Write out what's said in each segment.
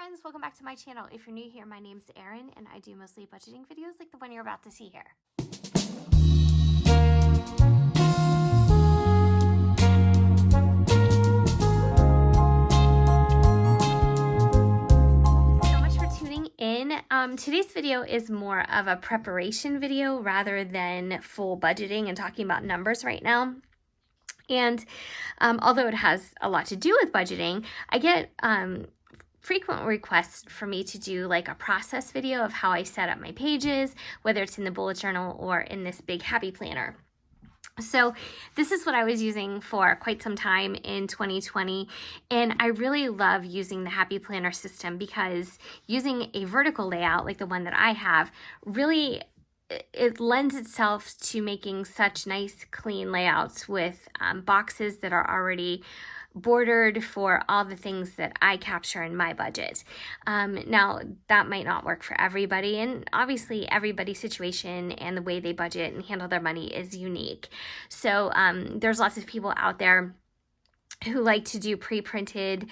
friends, welcome back to my channel. If you're new here, my name's Erin and I do mostly budgeting videos like the one you're about to see here. So much for tuning in. Today's video is more of a preparation video rather than full budgeting and talking about numbers right now. And although it has a lot to do with budgeting, I get frequent requests for me to do like a process video of how I set up my pages, whether it's in the bullet journal or in this big happy planner. So this is what I was using for quite some time in 2020, and I really love using the Happy Planner system because using a vertical layout like the one that I have really it lends itself to making such nice clean layouts with boxes that are already bordered for all the things that I capture in my budget. Now that might not work for everybody, and obviously everybody's situation and the way they budget and handle their money is unique. So there's lots of people out there who like to do pre-printed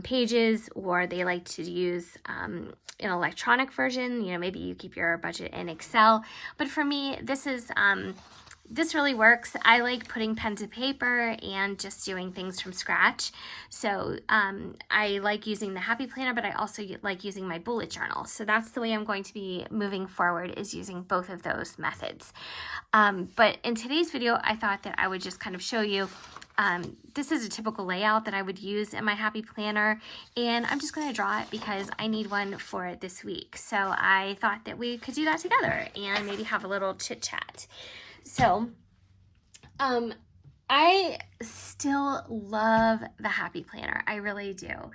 pages, or they like to use an electronic version. You know, maybe you keep your budget in Excel, but for me, this really works. I like putting pen to paper and just doing things from scratch. So I like using the Happy Planner, but I also like using my bullet journal. So that's the way I'm going to be moving forward, is using both of those methods. But in today's video, I thought that I would just kind of show you this is a typical layout that I would use in my Happy Planner, and I'm just going to draw it because I need one for this week. So I thought that we could do that together and maybe have a little chit chat. So, I still love the Happy Planner. I really do.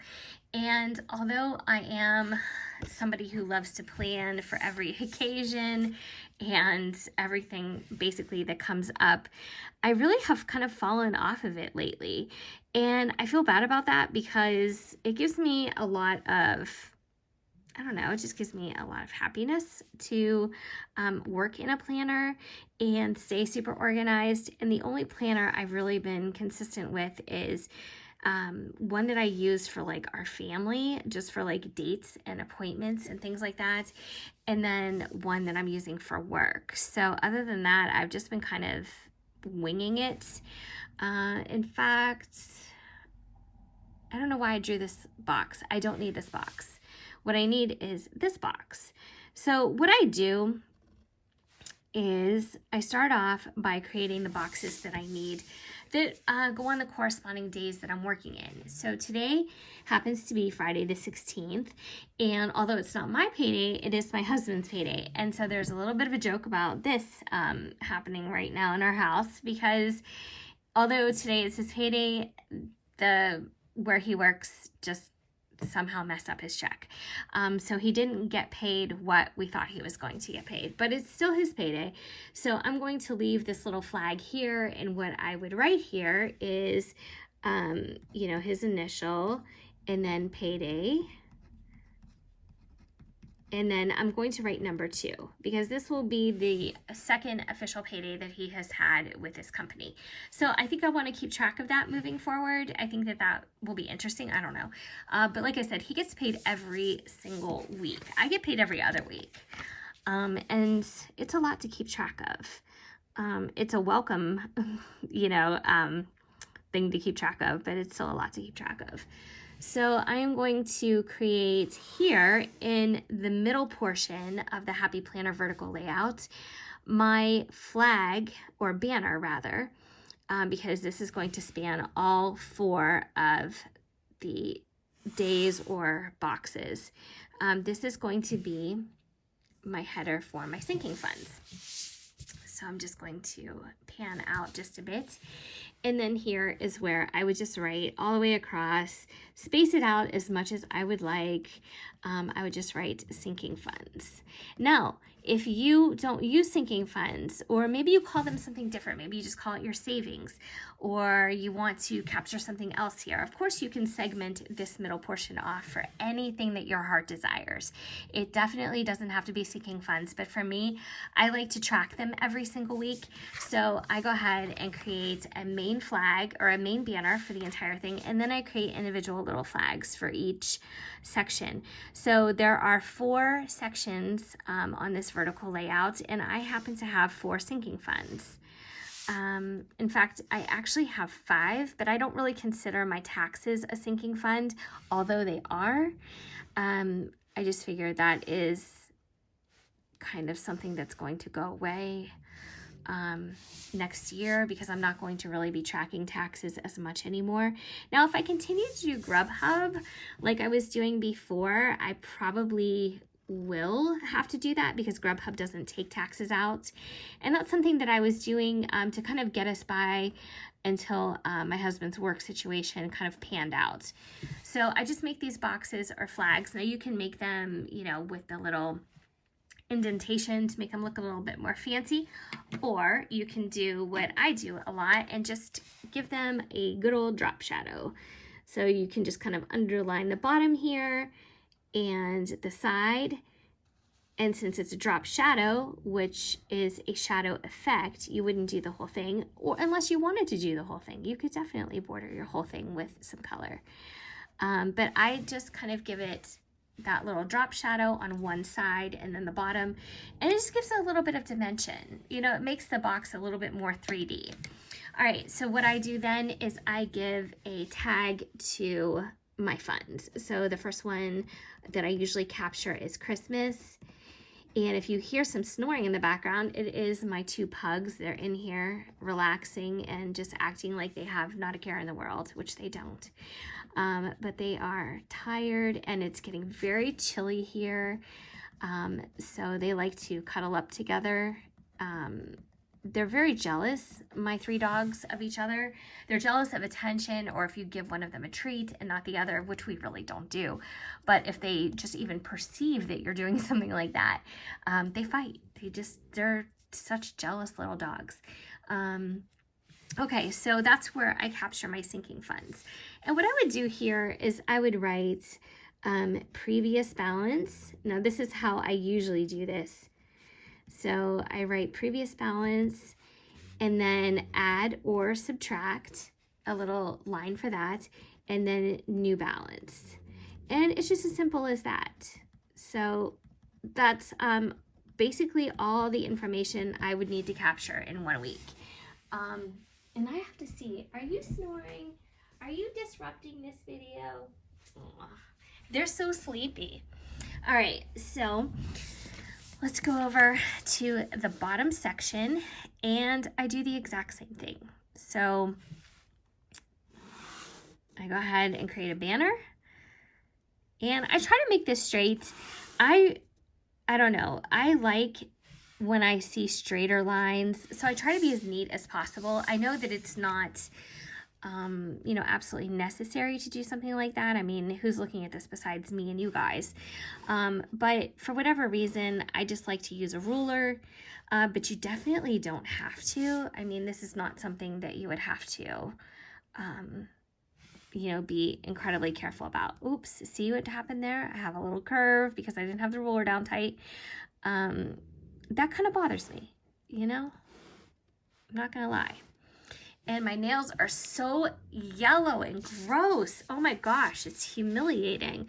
And although I am somebody who loves to plan for every occasion and everything basically that comes up, I really have kind of fallen off of it lately. And I feel bad about that because it gives me a lot of, I don't know, it just gives me a lot of happiness to work in a planner and stay super organized. And the only planner I've really been consistent with is one that I use for like our family, just for like dates and appointments and things like that. And then one that I'm using for work. So other than that, I've just been kind of winging it. In fact, I don't know why I drew this box. I don't need this box. What I need is this box. So what I do is I start off by creating the boxes that I need that go on the corresponding days that I'm working in. So today happens to be Friday the 16th, and although it's not my payday, it is my husband's payday. And so there's a little bit of a joke about this happening right now in our house, because although today is his payday, where he works just somehow messed up his check. So he didn't get paid what we thought he was going to get paid, but it's still his payday. So I'm going to leave this little flag here, and what I would write here is, you know, his initial and then payday. And then I'm going to write number 2 because this will be the second official payday that he has had with this company. So I think I want to keep track of that moving forward. I think that will be interesting. I don't know. But like I said, he gets paid every single week. I get paid every other week. And it's a lot to keep track of. It's a welcome, you know, thing to keep track of, but it's still a lot to keep track of. So I am going to create here in the middle portion of the Happy Planner vertical layout my flag, or banner rather, because this is going to span all 4 of the days or boxes. This is going to be my header for my sinking funds. So I'm just going to pan out just a bit. And then here is where I would just write all the way across, space it out as much as I would like. I would just write sinking funds. Now, if you don't use sinking funds, or maybe you call them something different, maybe you just call it your savings, or you want to capture something else here, of course you can segment this middle portion off for anything that your heart desires. It definitely doesn't have to be sinking funds, but for me, I like to track them every single week. So I go ahead and create a main flag or a main banner for the entire thing, and then I create individual little flags for each section. So there are 4 sections on this vertical layout, and I happen to have 4 sinking funds. In fact, I actually have 5, but I don't really consider my taxes a sinking fund, although they are. I just figured that is kind of something that's going to go away next year, because I'm not going to really be tracking taxes as much anymore. Now, if I continue to do Grubhub like I was doing before, I probably will have to do that because Grubhub doesn't take taxes out. And that's something that I was doing to kind of get us by until my husband's work situation kind of panned out. So I just make these boxes or flags. Now you can make them, you know, with the little indentation to make them look a little bit more fancy, or you can do what I do a lot and just give them a good old drop shadow. So you can just kind of underline the bottom here and the side, and since it's a drop shadow, which is a shadow effect, you wouldn't do the whole thing, or unless you wanted to do the whole thing. You could definitely border your whole thing with some color, but I just kind of give it that little drop shadow on one side and then the bottom, and it just gives it a little bit of dimension. You know, it makes the box a little bit more 3D. All right, so what I do then is I give a tag to my funds. So the first one that I usually capture is Christmas, and if you hear some snoring in the background, it is my 2 pugs. They're in here relaxing and just acting like they have not a care in the world, which they don't. But they are tired, and it's getting very chilly here, so they like to cuddle up together. They're very jealous, my 3 dogs, of each other. They're jealous of attention, or if you give one of them a treat and not the other, which we really don't do. But if they just even perceive that you're doing something like that, they fight. They're such jealous little dogs. Okay, so that's where I capture my sinking funds. And what I would do here is I would write previous balance. Now this is how I usually do this. So I write previous balance and then add or subtract, a little line for that, and then new balance. And it's just as simple as that. So that's basically all the information I would need to capture in 1 week. And I have to see, are you snoring? Are you disrupting this video? Aww, they're so sleepy. All right, so let's go over to the bottom section, and I do the exact same thing. So I go ahead and create a banner, and I try to make this straight. I don't know, I like when I see straighter lines, so I try to be as neat as possible. I know that it's not you know, absolutely necessary to do something like that. I mean, who's looking at this besides me and you guys? But for whatever reason, I just like to use a ruler, but you definitely don't have to. I mean, this is not something that you would have to, you know, be incredibly careful about. Oops, see what happened there? I have a little curve because I didn't have the ruler down tight. That kind of bothers me, you know? I'm not gonna lie. And my nails are so yellow and gross. Oh my gosh, it's humiliating.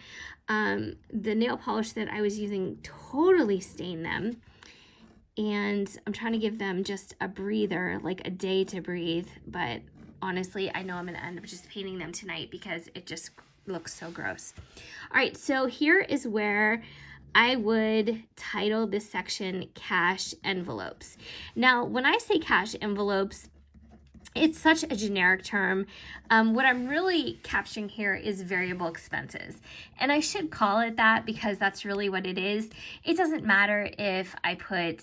The nail polish that I was using totally stained them. And I'm trying to give them just a breather, like a day to breathe. But honestly, I know I'm gonna end up just painting them tonight because it just looks so gross. All right, so here is where I would title this section Cash Envelopes. Now, when I say cash envelopes, it's such a generic term. What I'm really capturing here is variable expenses. And I should call it that because that's really what it is. It doesn't matter if I put,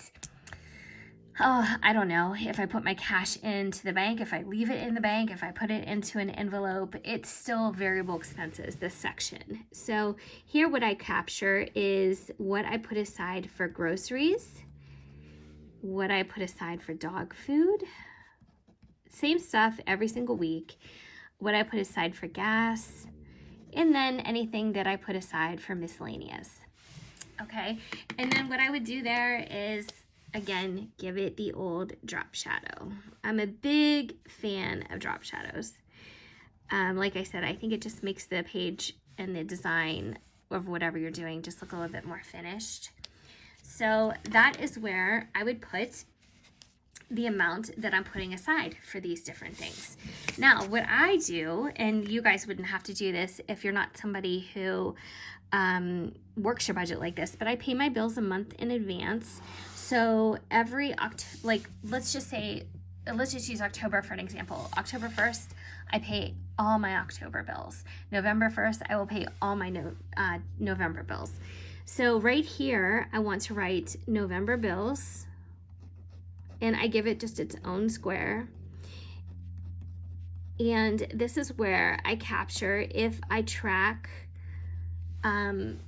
I don't know, if I put my cash into the bank, if I leave it in the bank, if I put it into an envelope, it's still variable expenses, this section. So here what I capture is what I put aside for groceries, what I put aside for dog food, same stuff every single week, what I put aside for gas, and then anything that I put aside for miscellaneous. Okay, and then what I would do there is, again, give it the old drop shadow. I'm a big fan of drop shadows. Like I said, I think it just makes the page and the design of whatever you're doing just look a little bit more finished. So that is where I would put the amount that I'm putting aside for these different things. Now, what I do, and you guys wouldn't have to do this if you're not somebody who works your budget like this, but I pay my bills a month in advance. So every let's just use October for an example. October 1st, I pay all my October bills. November 1st, I will pay all my November bills. So right here, I want to write November bills, and I give it just its own square. And this is where I capture if I track,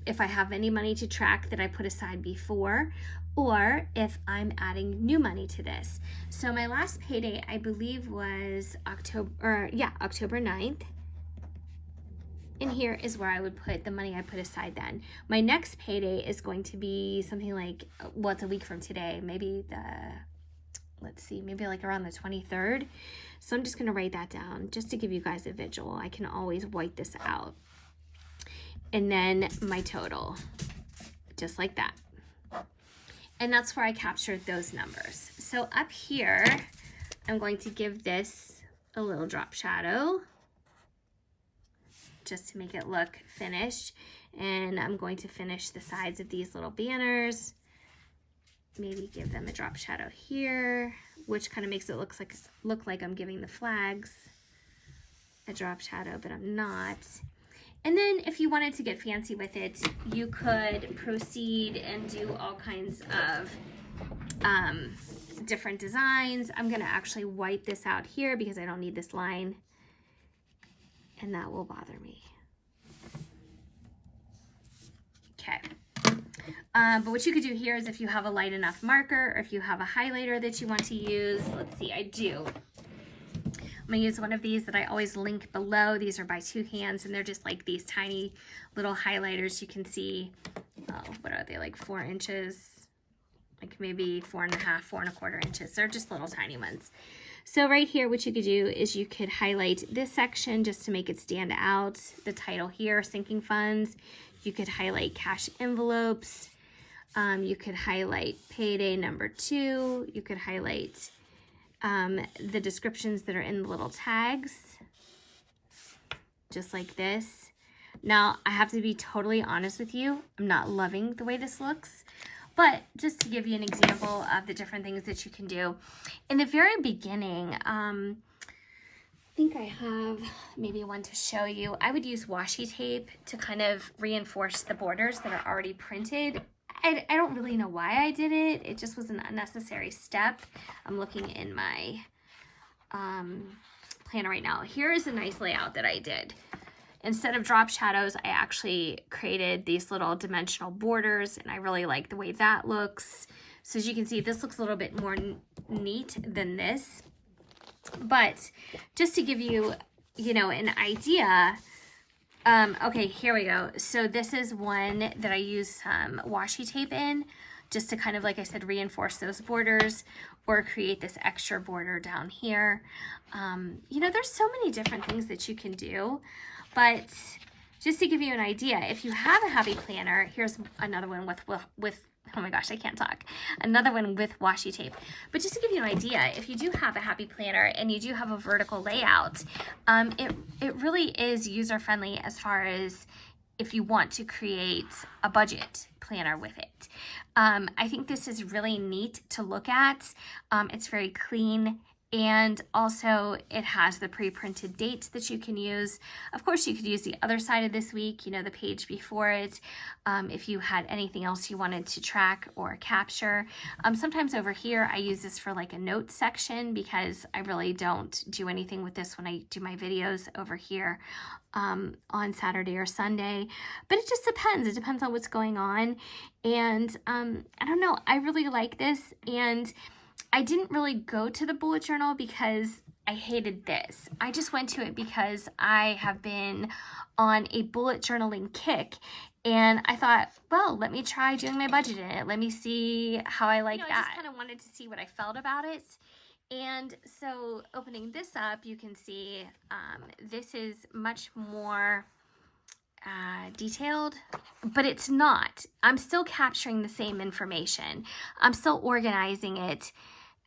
if I have any money to track that I put aside before, or if I'm adding new money to this. So my last payday, I believe, was October 9th. And here is where I would put the money I put aside then. My next payday is going to be something like, well, it's a week from today, maybe maybe like around the 23rd. So I'm just gonna write that down just to give you guys a visual. I can always white this out. And then my total, just like that. And that's where I captured those numbers. So up here, I'm going to give this a little drop shadow just to make it look finished. And I'm going to finish the sides of these little banners. Maybe give them a drop shadow here, which kind of makes it look like I'm giving the flags a drop shadow, but I'm not. And then if you wanted to get fancy with it, you could proceed and do all kinds of different designs. I'm gonna actually white this out here because I don't need this line, and that will bother me. Okay. But what you could do here is if you have a light enough marker, or if you have a highlighter that you want to use, let's see, I do. I'm gonna use one of these that I always link below. These are by Two Hands, and they're just like these tiny little highlighters. You can see, what are they, like 4 inches, like maybe 4.5, 4.25 inches. They're just little tiny ones. So right here, what you could do is you could highlight this section just to make it stand out. The title here, sinking funds. You could highlight cash envelopes. You could highlight payday number 2. You could highlight the descriptions that are in the little tags, just like this. Now, I have to be totally honest with you. I'm not loving the way this looks, but just to give you an example of the different things that you can do. In the very beginning, I think I have maybe one to show you. I would use washi tape to kind of reinforce the borders that are already printed. I don't really know why I did it. It just was an unnecessary step. I'm looking in my planner right now. Here is a nice layout that I did. Instead of drop shadows, I actually created these little dimensional borders, and I really like the way that looks. So as you can see, this looks a little bit more neat than this. But just to give you, an idea, okay, here we go. So this is one that I use some washi tape in, just to kind of, like I said, reinforce those borders or create this extra border down here. There's so many different things that you can do, but just to give you an idea, if you have a happy planner, here's another one with oh my gosh, I can't talk. Another one with washi tape. But just to give you an idea, if you do have a happy planner and you do have a vertical layout, it really is user-friendly as far as if you want to create a budget planner with it. I think this is really neat to look at. It's very clean. And also it has the pre-printed dates that you can use. Of course, you could use the other side of this week, the page before it, if you had anything else you wanted to track or capture. Sometimes over here, I use this for like a notes section because I really don't do anything with this when I do my videos over here on Saturday or Sunday. But it just depends. It depends on what's going on. And I don't know, I really like this. And I didn't really go to the bullet journal because I hated this. I just went to it because I have been on a bullet journaling kick, and I thought, well, let me try doing my budget in it. Let me see how I like that. I just kind of wanted to see what I felt about it. And so opening this up, you can see this is much more detailed, but it's not. I'm still capturing the same information. I'm still organizing it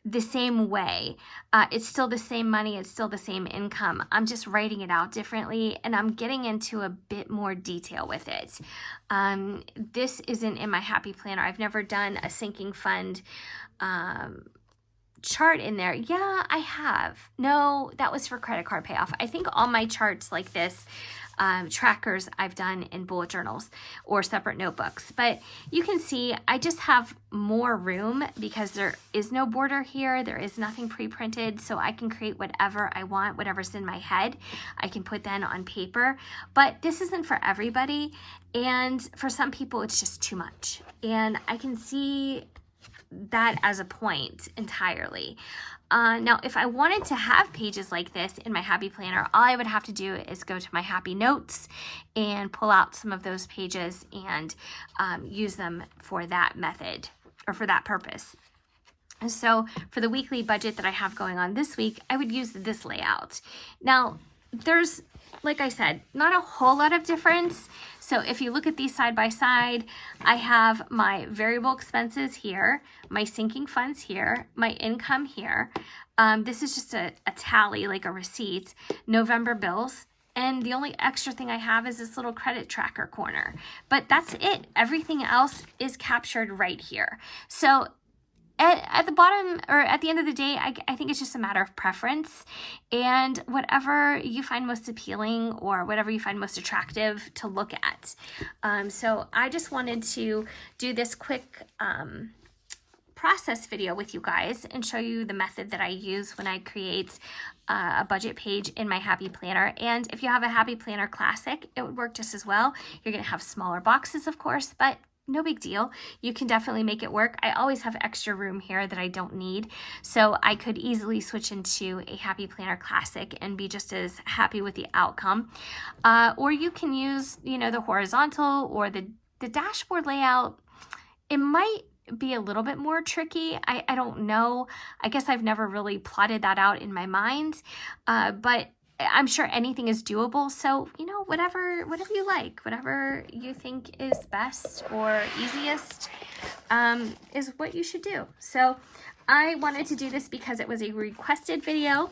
the same way. It's still the same money. It's still the same income. I'm just writing it out differently, and I'm getting into a bit more detail with it. This isn't in my Happy Planner. I've never done a sinking fund chart in there. Yeah, I have. No, that was for credit card payoff. I think all my charts like this, trackers, I've done in bullet journals or separate notebooks. But you can see I just have more room because there is no border here. There is nothing pre-printed, so I can create whatever I want, whatever's in my head. I can put then on paper. But this isn't for everybody, and for some people it's just too much. And I can see that as a point entirely. Now, if I wanted to have pages like this in my Happy Planner, all I would have to do is go to my Happy Notes and pull out some of those pages and use them for that method or for that purpose. And so for the weekly budget that I have going on this week, I would use this layout. Now, there's, like I said, not a whole lot of difference. So if you look at these side by side, I have my variable expenses here, my sinking funds here, my income here. This is just a tally, like a receipt, November bills. And the only extra thing I have is this little credit tracker corner. But that's it. Everything else is captured right here. So at the bottom, or at the end of the day, I think it's just a matter of preference, and whatever you find most appealing or whatever you find most attractive to look at. So I just wanted to do this quick process video with you guys and show you the method that I use when I create a budget page in my Happy Planner. And if you have a Happy Planner Classic, it would work just as well. You're going to have smaller boxes, of course, but no big deal. You can definitely make it work. I always have extra room here that I don't need, so I could easily switch into a Happy Planner Classic and be just as happy with the outcome. Or you can use, you know, the horizontal or the dashboard layout. It might be a little bit more tricky. I don't know. I guess I've never really plotted that out in my mind, but I'm sure anything is doable. So, you know, whatever you like, whatever you think is best or easiest is what you should do. So I wanted to do this because it was a requested video.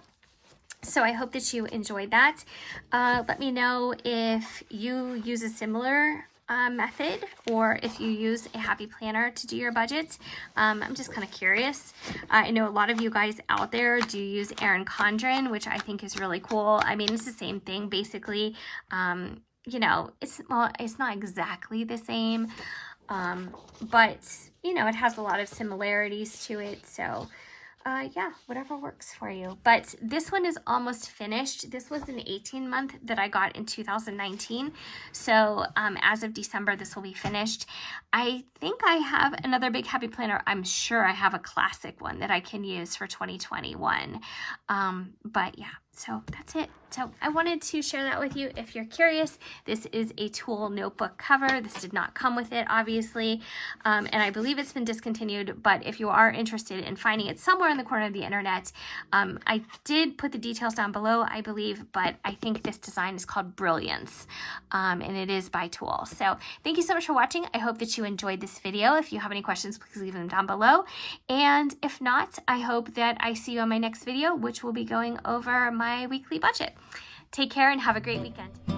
So I hope that you enjoyed that. Let me know if you use a similar method, or if you use a Happy Planner to do your budget. I'm just kind of curious. I know a lot of you guys out there do use Erin Condren, which I think is really cool. I mean, it's the same thing basically. You know, it's not exactly the same, but you know, it has a lot of similarities to it. So yeah, whatever works for you. But this one is almost finished. This was an 18-month that I got in 2019. So as of December, this will be finished. I think I have another big Happy Planner. I'm sure I have a classic one that I can use for 2021. But yeah, so that's it. So I wanted to share that with you. If you're curious, this is a tulle notebook cover. This did not come with it, obviously, and I believe it's been discontinued, but if you are interested in finding it somewhere in the corner of the internet, I did put the details down below, I believe, but I think this design is called Brilliance, and it is by Tulle. So thank you so much for watching. I hope that you enjoyed this video. If you have any questions, please leave them down below, and if not, I hope that I see you on my next video, which will be going over my weekly budget. Take care and have a great weekend.